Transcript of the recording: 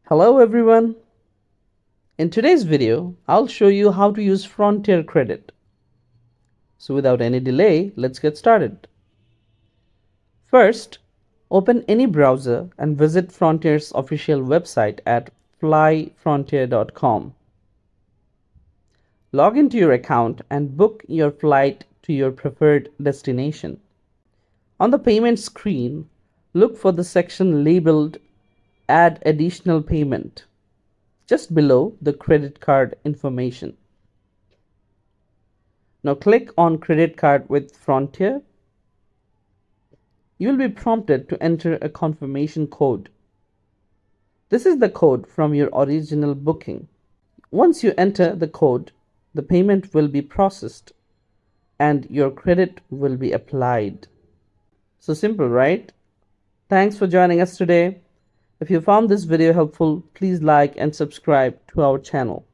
Hello everyone. In today's video, I'll show you how to use Frontier Credit. So without any delay, let's get started. First, open any browser and visit Frontier's official website at flyfrontier.com. Log into your account and book your flight to your preferred destination. On the payment screen, look for the section labeled Add Additional Payment, just below the credit card information. Now click on Credit Card with Frontier. You will be prompted to enter a confirmation code. This is the code from your original booking. Once you enter the code, the payment will be processed and your credit will be applied. So simple, right? Thanks for joining us today. If you found this video helpful, please like and subscribe to our channel.